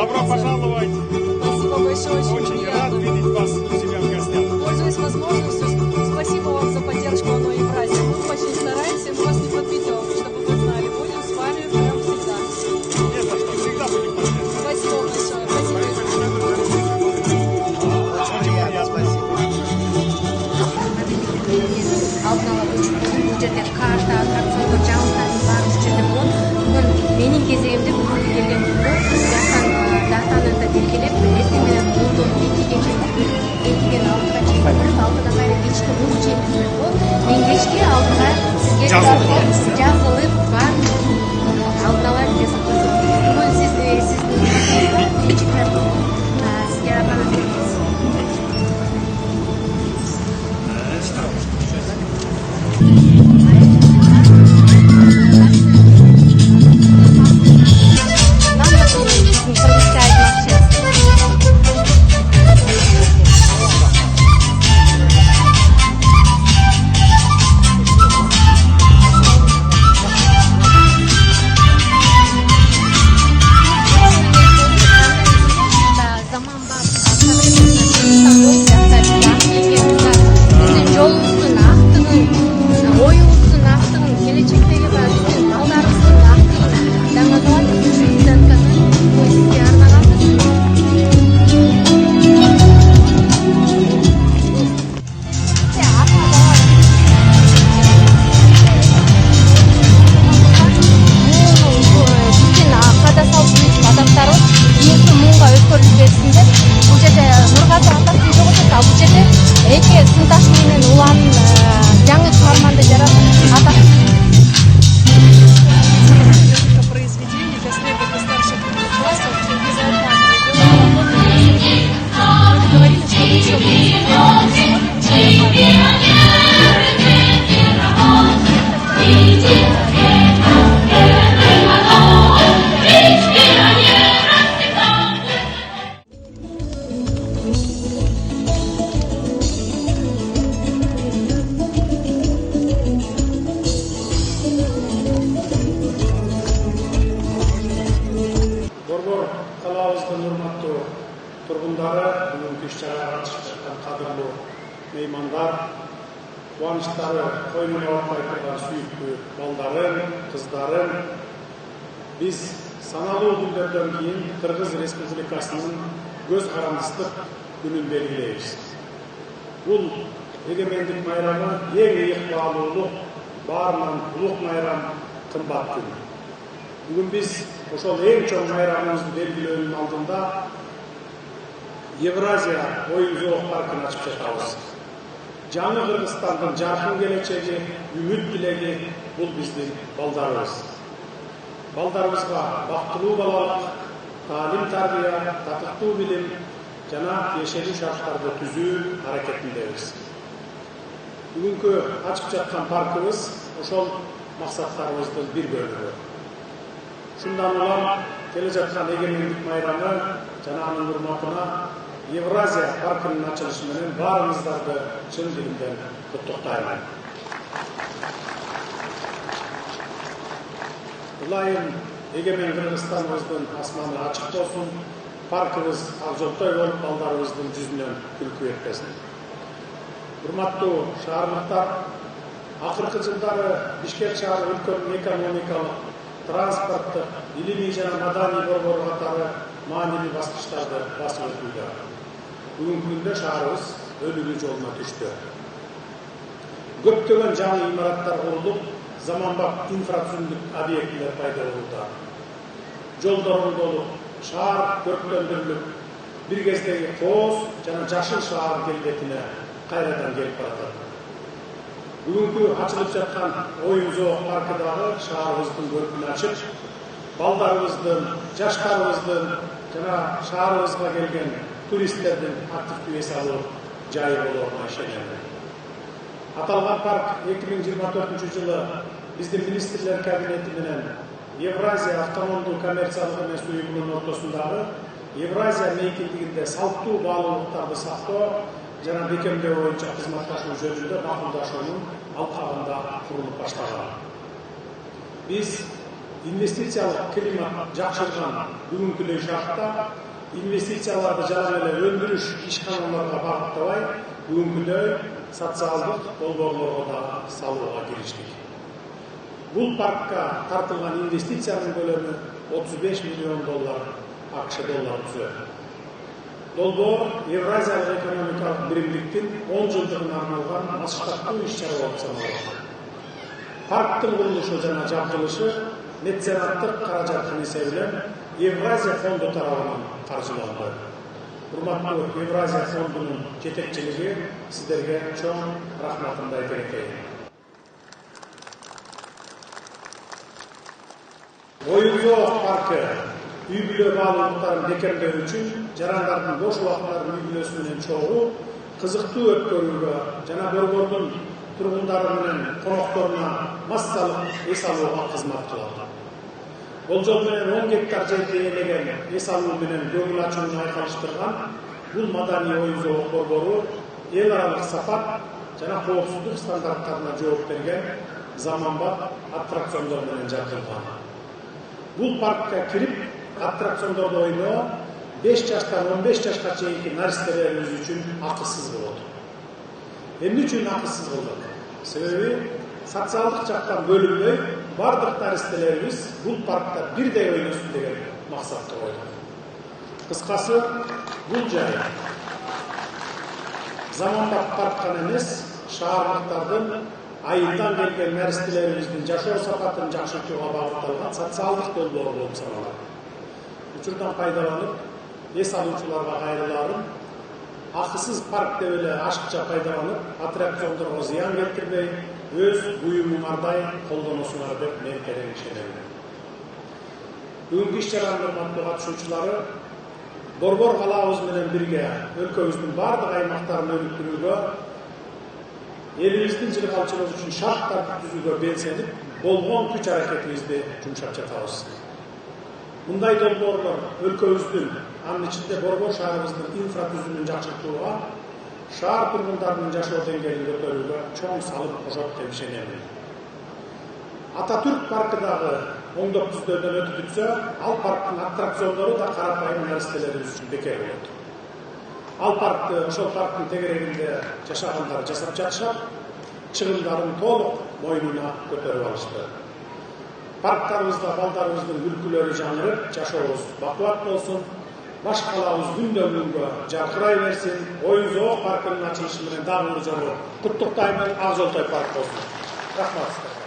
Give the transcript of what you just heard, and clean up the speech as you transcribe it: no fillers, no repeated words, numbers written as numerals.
Добро пожаловать. Спасибо большое, Очень рад видеть вас у себя в гостях. Пользуясь возможностью, спасибо вам за поддержку Оно Евразия. Мы очень стараемся, мы вас не подведем, чтобы вы знали. Будем с вами прям всегда. Не за что, всегда будем поддерживать. Спасибо большое. Спасибо. Очень приятно. Алдын ала бұл жерде карта, аттракциондар, жаңалықтардың барлық жерде болады. Бүгін менің кезегімде бүгін келген күнгі датаны да белгілеп, ертеңмен 10-12-ге алдыға чейін алдыдан бері кешкі 10 чейін болды. Мен кешке алдыға сізге жазылып бар алдын ала ресіп қосып. Бүгін сіздің бірінші картаны сізге апарып береміз. Тұрғындары, бүгінгі іс-шараға қатысып жатқан қадірлі меймандар, қуаныштары қойнына орнай тұрған сүйікті балдарын, қыздарын, біз санаулы күндерден кейін Қырғыз Республикасының көз қарандыстық күнін белгілейміз. Бұл егемендік майрамы ең иықпалылық, барынан ұлық майрам қымбат күн. Бүгін біз ошол ең чоң майрамымызды белгілеудің алдында Евразия ойын-сауық паркын ашып жатабыз. Жаңы Кыргызстандын жаркын келечеги, үмүт тилеги бул биздин балдарыбыз. Балдарыбызга бактылуу балалык, таалим-тарбия, татыктуу билим жана тиешелүү шарттарды түзүү аракетиндебиз. Бүгүнкү ачып жаткан паркыбыз ошол максаттарыбыздын бир бөлүгү. Шундан улам келе жаткан эгемендик майрамы жана анын урматына Евразия паркынын ачылышы менен баарыңыздарды чын дилимден куттуктайм. Ылайым эгемен Кыргызстаныбыздын асманы ачык болсун, паркыбыз акжолтой болуп балдарыбыздын жүзүнөн күлкү этпесин. Урматтуу шаардыктар, акыркы жылдары Бишкек шаары өлкөнүн экономикалык, транспорттук, илимий жана маданий борбору катары маанилүү баскычтарды басып өтүүдө. Бүгүнкү күндө шаарыбыз өнүгүү жолуна түштү. Көптөгөн жаңы имараттар курулуп, заманбап инфратүзүмдүк объектилер пайда болууда. Жолдор оңдолуп, шаар көрктөндүрүлүп, бир кездеги кооз жана жашыл шаар келбетине кайрадан келип баратат. Бүгүнкү ачылып жаткан оюн-зоок паркы дагы шаарыбыздын көркүн ачып, балдарыбыздын, жаштарыбыздын жана шаарыбызга келген туристтердин активдүү эс алуу жайы болоруна ишенем. Аталган парк 2024 жылы биздин министрлер кабинети менен Евразия автономдуу коммерциялык эмес уюмунун ортосундагы Евразия мейкиндигинде салттуу баалуулуктарды сактоо жана бекемдөө боюнча кызматташуу жөнүндө макулдашуунун алкагында курулуп баштаган. Биз инвестициялық климат жақшырған бүгінкілей шартта инвестицияларды жана эле өндүрүш ишканаларга багыттабай бүгүнкүдөй социалдык долбоорлорго да салууга кириштик. Бул паркка тартылган инвестициянын көлөмү $35 миллион АКШ доллары түзөт. Долбоор Евразиялык экономикалык биримдиктин 10 жылдыгына арналган масштабтуу иш-чара болуп саналат. Парктын курулушу жана жабдылышы меценаттык каражаттын эсебинен Евразия фонду тарабынан каржыланды. Урматтуу Евразия фондунун жетекчилиги сиздерге чоң рахматымды айта кетейин. Оюн-зоок паркы үй-бүлө баалуулуктарын бекемдөө үчүн жарандардын бош убактарын үй-бүлөсү менен чогуу, кызыктуу өткөрүүгө жана борбордун тургундары менен конокторуна массалык эс алууга кызмат кылат. Болжол менен 10 гектар жерди ээлеген эс алуу менен көңүл ачууну айкалыштырган бул маданий оюн-зоок борбору эл аралык сапат жана коопсуздук стандарттарына жооп берген заманбап аттракциондор менен жабдылган. Бул паркка кирип аттракциондордо ойноо 5 жаштан 15 жашка чейинки наристелерибиз үчүн акысыз болот. Эмне үчүн акысыз болот? Себеби социалдык жактан бөлүнбөй бардык наристелерибиз бул паркта бирдей ойносун деген максатты койдук. Кыскасы, бул жай заманбап парк гана эмес, шаардыктардын айылдан келген наристелерибиздин жашоо сапатын жакшыртууга багытталган социалдык долбоор болуп саналат. Учурдан пайдаланып, эс алуучуларга кайрыларын акысыз парк деп эле ашыкча пайдаланып, аттракциондорго зыян келтирбей, өз буюмуңардай колдоносуңар деп мен терең ишенем. Бүгүнкү иш-чаранын урматтуу катышуучулары, борбор калаабыз менен бирге өлкөбүздүн бардык аймактарын өнүктүрүүгө, элибиздин жылгалчылыгы үчүн шарттарды түзүүгө белсенип, болгон күч аракетибизди жумшап жатабыз. Мындай долбоорлор өлкөбүздүн, анын ичинде борбор шаарыбыздын инфратүзүмүн жакшыртууга, шаар тургундарынын жашоо деңгээлин көтөрүүгө чоң салым кошот деп ишенем. Ататүрк паркы дагы оңдоп түздөөдөн өтүп бүтсө, ал парктын аттракциондору да карапайым наристелерибиз үчүн бекер болот. Ал паркты, ошол парктын тегерегинде жашагандар жасап жатышат, чыгымдарын толук мойнуна көтөрүп алышты. Парктарыбызда балдарыбыздын күлкүлөрү жаңырып, жашообуз бакубат болсун. Баш калаабыз күндөн күнгө жаркырай берсин. Оюн-зоок паркынын ачылышы менен дагы жолу куттуктаймын. Ак Жолтой парк болсун. Рахмат.